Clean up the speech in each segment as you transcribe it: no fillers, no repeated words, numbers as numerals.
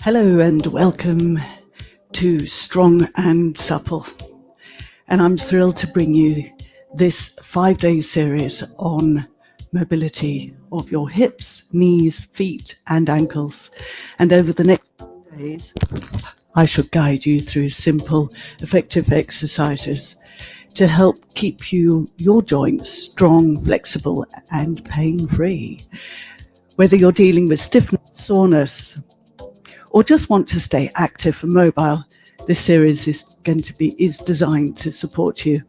Hello and welcome to Strong and Supple. And I'm thrilled to bring you this 5-day series on mobility of your hips, knees, feet and ankles. And over the next days, I shall guide you through simple, effective exercises to help keep your joints strong, flexible and pain-free. Whether you're dealing with stiffness, soreness, or just want to stay active and mobile, this series is designed to support you.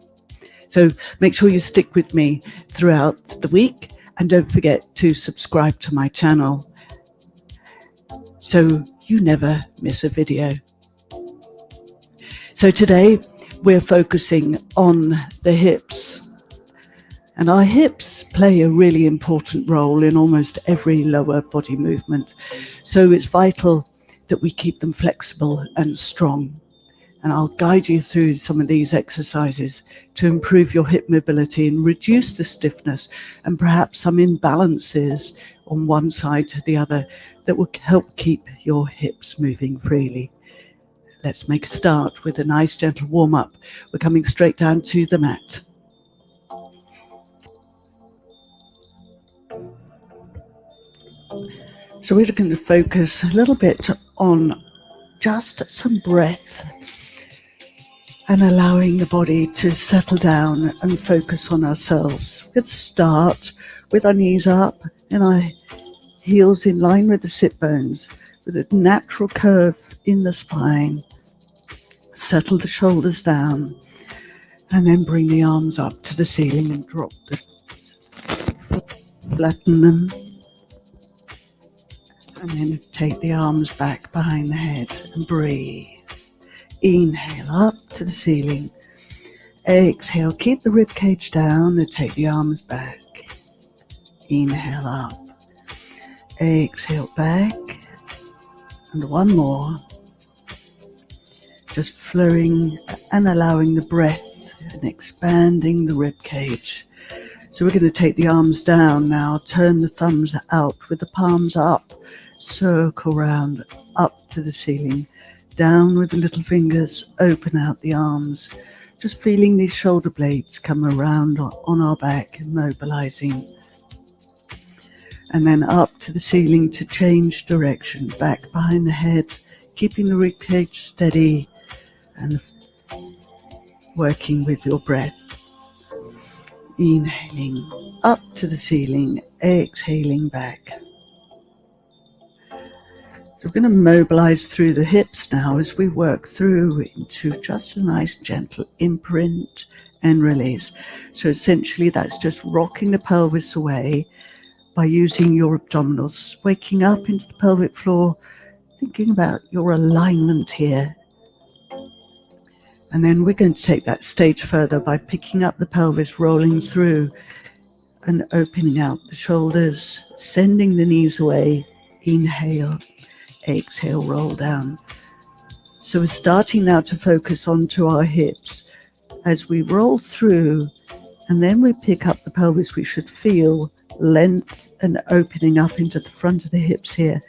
So make sure you stick with me throughout the week and don't forget to subscribe to my channel so you never miss a video. So today we're focusing on the hips. And our hips play a really important role in almost every lower body movement. So it's vital that we keep them flexible and strong. And I'll guide you through some of these exercises to improve your hip mobility and reduce the stiffness and perhaps some imbalances on one side to the other that will help keep your hips moving freely. Let's make a start with a nice gentle warm-up. We're coming straight down to the mat. So we're going to focus a little bit on just some breath and allowing the body to settle down and focus on ourselves. We're going to start with our knees up and our heels in line with the sit bones with a natural curve in the spine. Settle the shoulders down and then bring the arms up to the ceiling and drop the foot, flatten them. And then take the arms back behind the head and breathe. Inhale up to the ceiling. Exhale, keep the rib cage down and take the arms back. Inhale up. Exhale back. And one more. Just flowing and allowing the breath and expanding the rib cage. So we're going to take the arms down now. Turn the thumbs out with the palms up. Circle round up to the ceiling, down with the little fingers, open out the arms, just feeling these shoulder blades come around on our back and mobilizing. And then up to the ceiling to change direction, back behind the head, keeping the rib cage steady and working with your breath. Inhaling up to the ceiling, exhaling back. So we're going to mobilize through the hips now as we work through into just a nice gentle imprint and release. So essentially that's just rocking the pelvis away by using your abdominals, waking up into the pelvic floor, thinking about your alignment here. And then we're going to take that stage further by picking up the pelvis, rolling through and opening out the shoulders, sending the knees away. Inhale. Exhale, roll down. So we're starting now to focus onto our hips. As we roll through and then we pick up the pelvis, we should feel length and opening up into the front of the hips here.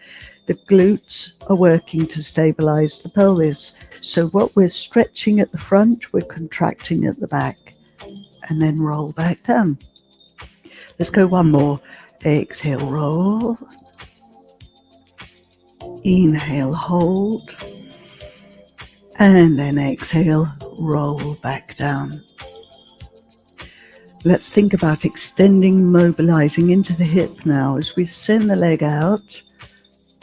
The glutes are working to stabilize the pelvis. So what we're stretching at the front, we're contracting at the back and then roll back down. Let's go one more. Exhale, roll. Inhale, hold, and then exhale, roll back down. Let's think about extending, mobilizing into the hip now as we send the leg out,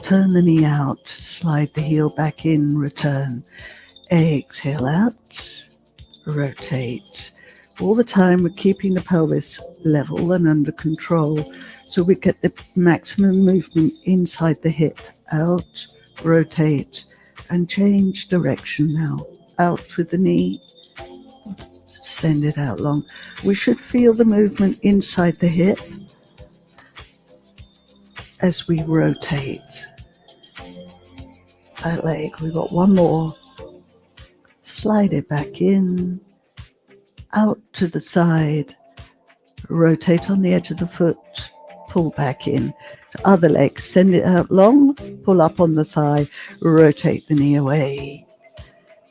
turn the knee out, slide the heel back in, return. Exhale out, rotate. All the time we're keeping the pelvis level and under control so we get the maximum movement inside the hip. Out, rotate, and change direction now. Out with the knee, send it out long. We should feel the movement inside the hip as we rotate that leg. We've got one more. Slide it back in, out to the side, rotate on the edge of the foot, pull back in. So other leg, send it out long, pull up on the thigh, rotate the knee away.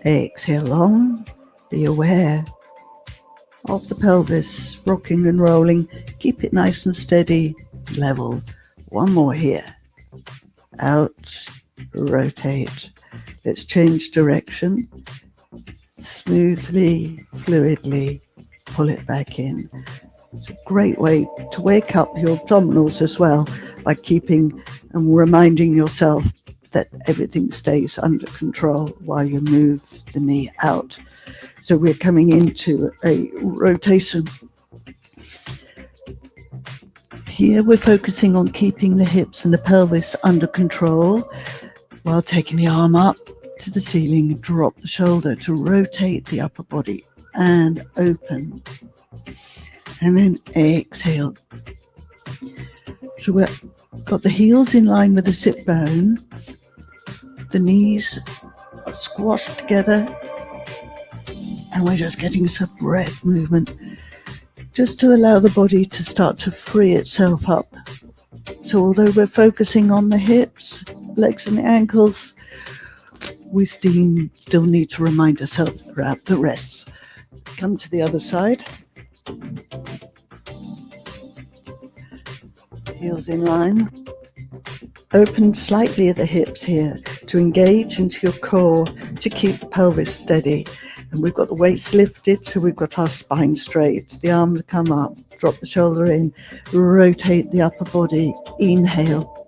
Exhale long, be aware of the pelvis, rocking and rolling. Keep it nice and steady, level. One more here. Out, rotate. Let's change direction. Smoothly, fluidly, pull it back in. It's a great way to wake up your abdominals as well by keeping and reminding yourself that everything stays under control while you move the knee out. So we're coming into a rotation. Here we're focusing on keeping the hips and the pelvis under control while taking the arm up to the ceiling, drop the shoulder to rotate the upper body and open. And then exhale. So we've got the heels in line with the sit bone. The knees are squashed together. And we're just getting some breath movement just to allow the body to start to free itself up. So although we're focusing on the hips, legs and the ankles, we still need to remind ourselves throughout the rest. Come to the other side. Heels in line. Open slightly at the hips here to engage into your core to keep the pelvis steady. And we've got the waist lifted, so we've got our spine straight. The arms come up, drop the shoulder in, rotate the upper body, inhale.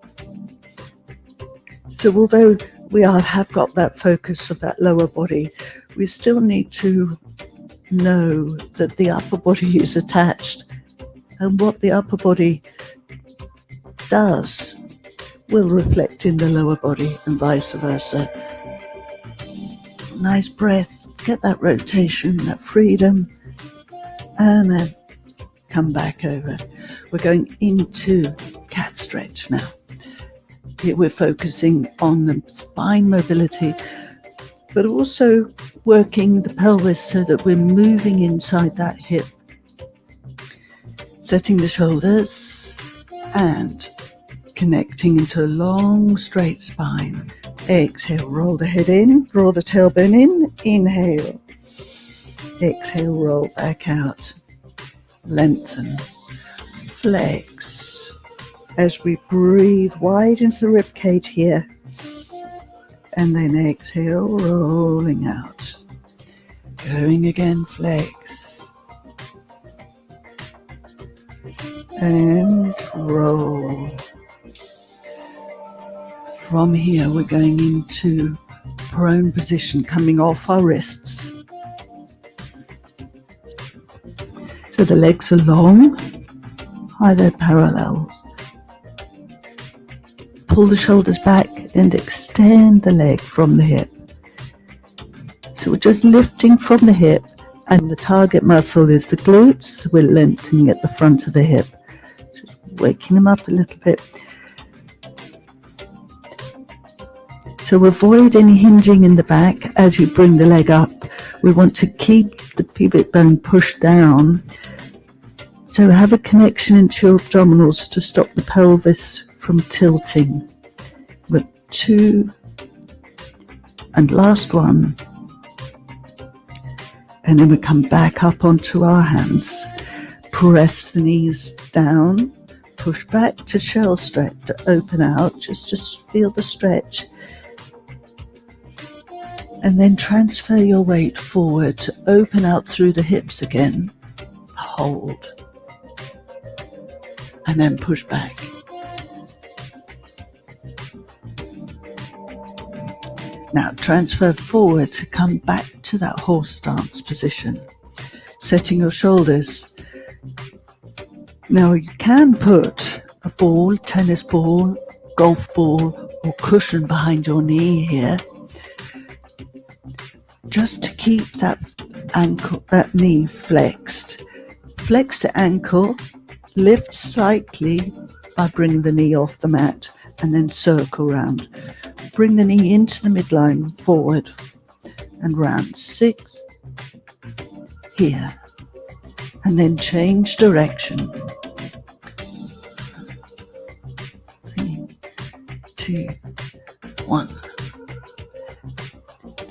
So although we have got that focus of that lower body, we still need to know that the upper body is attached, and what the upper body does will reflect in the lower body and vice versa. Nice breath. Get that rotation, that freedom, and then come back over. We're going into cat stretch now. Here we're focusing on the spine mobility, but also working the pelvis so that we're moving inside that hip, setting the shoulders and connecting into a long straight spine. Exhale, roll the head in, draw the tailbone in, inhale. Exhale, roll back out. Lengthen, flex. As we breathe wide into the rib cage here. And then exhale, rolling out. Going again, flex. And roll. From here, we're going into prone position, coming off our wrists. So the legs are long, either parallel. Pull the shoulders back and extend the leg from the hip. So we're just lifting from the hip, and the target muscle is the glutes. We're lengthening at the front of the hip, just waking them up a little bit. So avoid any hinging in the back as you bring the leg up. We want to keep the pubic bone pushed down. So have a connection into your abdominals to stop the pelvis from tilting. With 2, and last one. And then we come back up onto our hands. Press the knees down. Push back to shell stretch, to open out. Just feel the stretch. And then transfer your weight forward to open out through the hips again. Hold. And then push back. Now transfer forward to come back to that horse stance position. Setting your shoulders. Now you can put a ball, tennis ball, golf ball, or cushion behind your knee here. Just to keep that ankle, that knee flexed. Flex the ankle, lift slightly by bringing the knee off the mat, and then circle round. Bring the knee into the midline, forward and round. 6 here, and then change direction. 2, 1.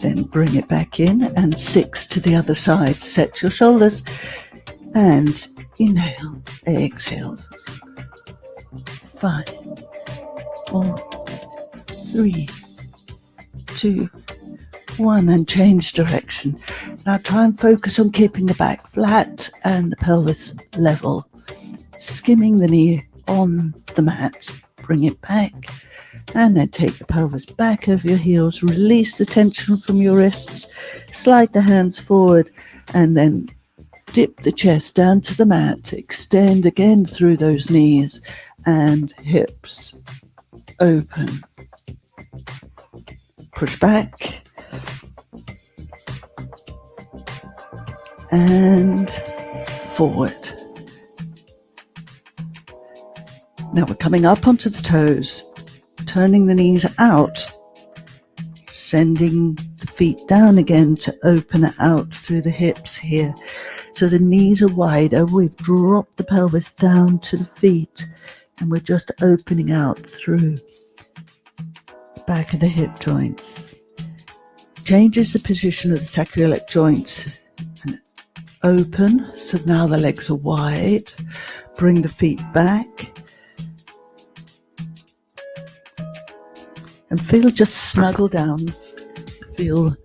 Then bring it back in, and 6 to the other side. Set your shoulders and inhale, exhale. 5, 4, 3, 2, 1, and change direction. Now try and focus on keeping the back flat and the pelvis level. Skimming the knee on the mat. Bring it back, and then take the pelvis back over your heels. Release the tension from your wrists. Slide the hands forward, and then dip the chest down to the mat. Extend again through those knees and hips. Open. Push back. And forward. Now we're coming up onto the toes, turning the knees out, sending the feet down again to open it out through the hips here. So the knees are wider, we've dropped the pelvis down to the feet, and we're just opening out through the back of the hip joints. Changes the position of the sacroiliac joints and open, so now the legs are wide. Bring the feet back. And feel just snuggle down, feel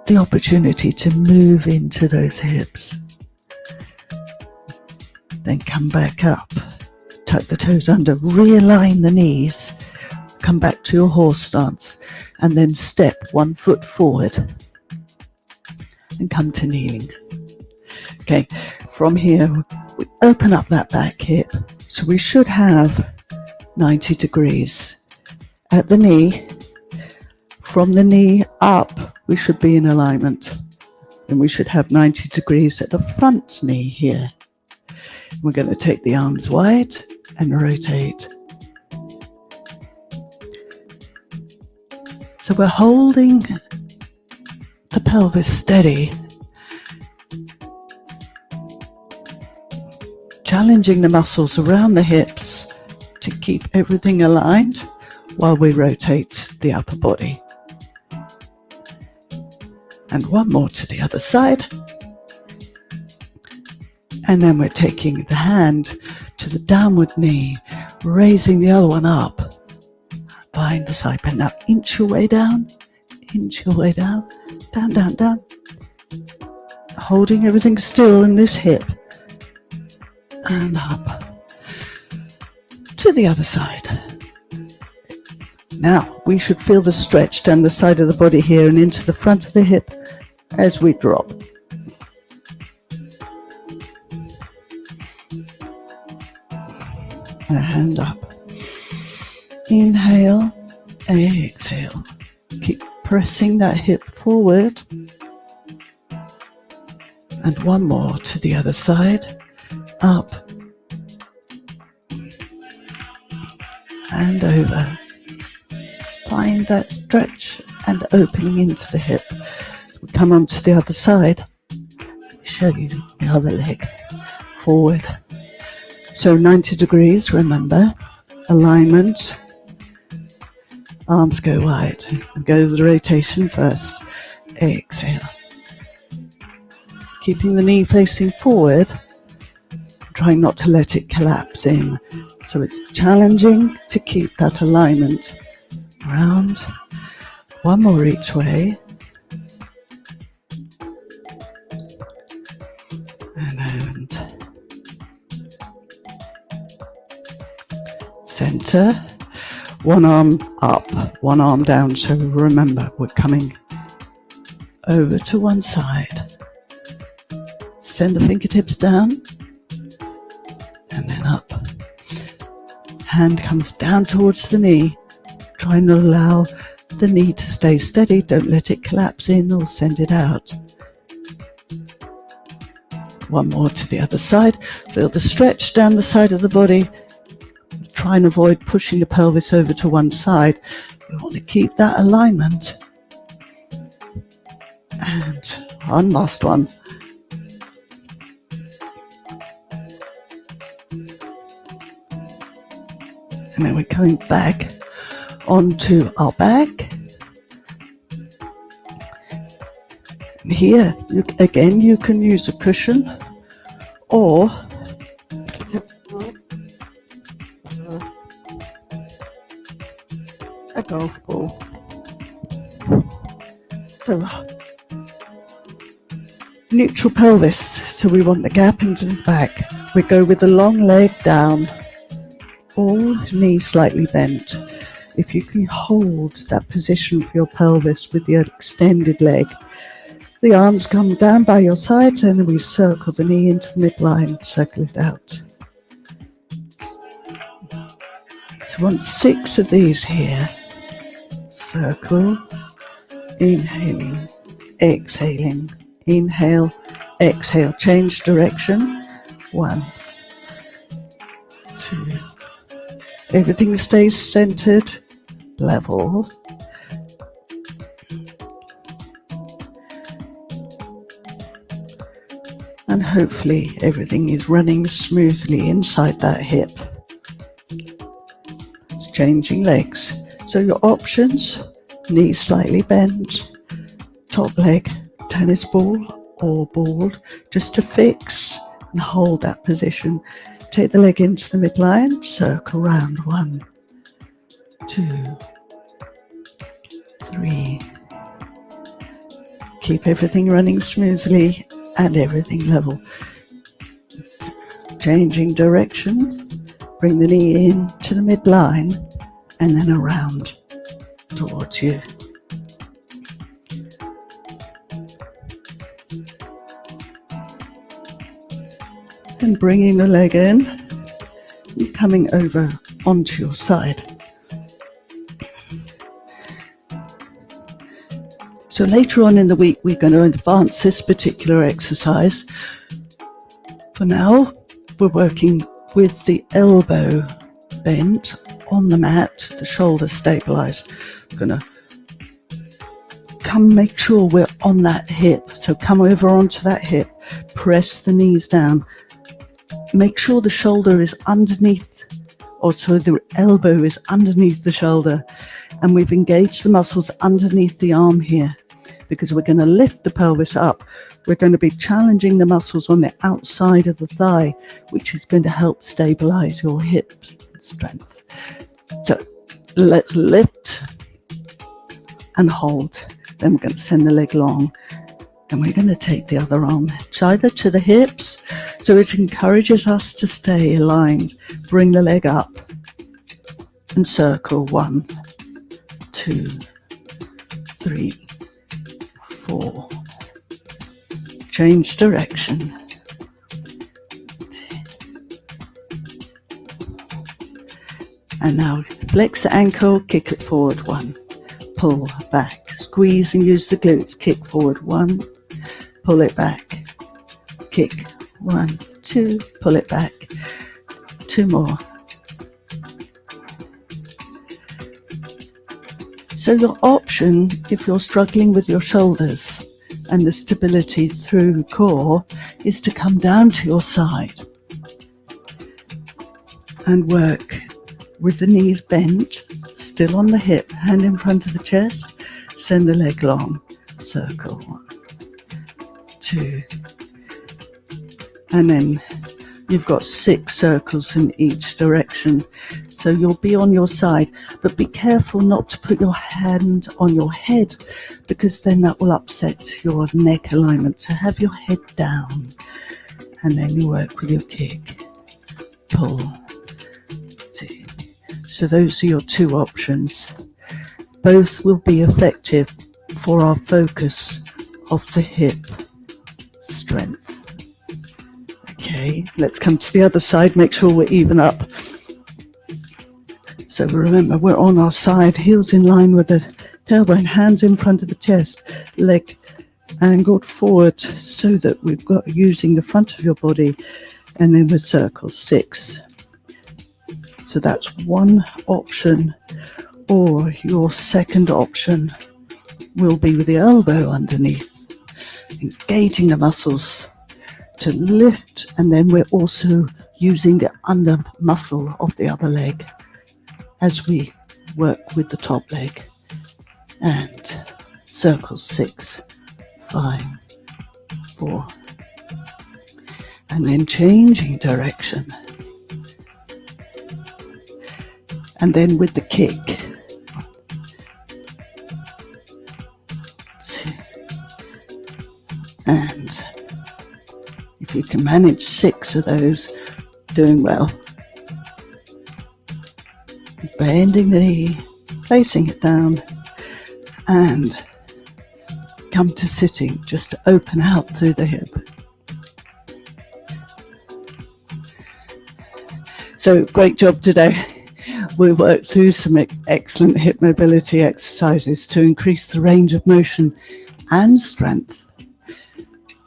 the opportunity to move into those hips. Then come back up, tuck the toes under, realign the knees, come back to your horse stance, and then step 1 foot forward and come to kneeling. Okay, from here we open up that back hip, so we should have 90 degrees. At the knee, from the knee up, we should be in alignment. And we should have 90 degrees at the front knee here. We're going to take the arms wide and rotate. So we're holding the pelvis steady, challenging the muscles around the hips to keep everything aligned while we rotate the upper body. And one more to the other side. And then we're taking the hand to the downward knee, raising the other one up, behind the side bend. Now inch your way down, down, down, down. Holding everything still in this hip. And up to the other side. Now we should feel the stretch down the side of the body here and into the front of the hip as we drop. And up. Inhale, exhale. Keep pressing that hip forward. And one more to the other side. Up. And over. Find that stretch and opening into the hip. We come on to the other side. Show you the other leg. Forward. So 90 degrees, remember. Alignment. Arms go wide. Go with the rotation first. Exhale. Keeping the knee facing forward. Trying not to let it collapse in. So it's challenging to keep that alignment. Round. One more each way. And center. One arm up, one arm down. So remember, we're coming over to one side. Send the fingertips down. And then up. Hand comes down towards the knee. Try and allow the knee to stay steady. Don't let it collapse in or send it out. One more to the other side. Feel the stretch down the side of the body. Try and avoid pushing the pelvis over to one side. We want to keep that alignment. And one last one. And then we're coming back onto our back. And here, again, you can use a cushion or a golf ball. So, neutral pelvis, so we want the gap into the back. We go with the long leg down, all knees slightly bent. If you can hold that position for your pelvis with the extended leg, the arms come down by your sides and then we circle the knee into the midline, circle it out. So we want 6 of these here. Circle, inhaling, exhaling, inhale, exhale, change direction. 1, 2, everything stays centered, level. And hopefully everything is running smoothly inside that hip. It's changing legs. So your options, knees slightly bent, top leg, tennis ball or ball, just to fix and hold that position. Take the leg into the midline, circle round. 1, 2, 3. Keep everything running smoothly and everything level. Changing direction, bring the knee in to the midline and then around towards you. And bringing the leg in and coming over onto your side. So later on in the week, we're going to advance this particular exercise. For now, we're working with the elbow bent on the mat, the shoulder stabilized. We're going to make sure we're on that hip. So come over onto that hip, press the knees down. Make sure the shoulder is underneath, or so the elbow is underneath the shoulder. And we've engaged the muscles underneath the arm here, because we're going to lift the pelvis up. We're going to be challenging the muscles on the outside of the thigh, which is going to help stabilize your hip strength. So let's lift and hold. Then we're going to send the leg long. And we're going to take the other arm either to the hips, so it encourages us to stay aligned. Bring the leg up and circle. 1, 2, 3, 4. Change direction. And now flex the ankle, kick it forward. 1, pull back, squeeze and use the glutes. Kick forward. 1, pull it back, kick. 1, 2, pull it back. 2 more. So your option, if you're struggling with your shoulders and the stability through core, is to come down to your side and work with the knees bent, still on the hip, hand in front of the chest, send the leg long, circle. 1, 2, and then you've got 6 circles in each direction. So you'll be on your side, but be careful not to put your hand on your head, because then that will upset your neck alignment. So have your head down, and then you work with your kick, pull. 2. So those are your 2 options. Both will be effective for our focus of the hip strength. Okay, let's come to the other side, make sure we're even up. So remember, we're on our side, heels in line with the tailbone, hands in front of the chest, leg angled forward so that we've got using the front of your body, and then we circle. 6. So that's one option, or your second option will be with the elbow underneath, engaging the muscles to lift, and then we're also using the under muscle of the other leg as we work with the top leg. And circle 6, 5, 4. And then changing direction. And then with the kick. 2. And if you can manage 6 of those, doing well. Bending the knee, placing it down, and come to sitting, just to open out through the hip. So great job today. We worked through some excellent hip mobility exercises to increase the range of motion and strength.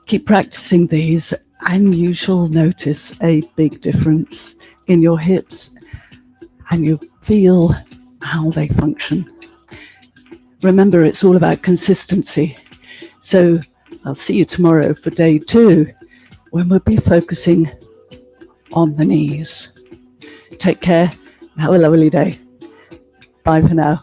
Keep practicing these and you shall notice a big difference in your hips and you feel how they function. Remember, it's all about consistency. So I'll see you tomorrow for day 2 when we'll be focusing on the knees. Take care and have a lovely day. Bye for now.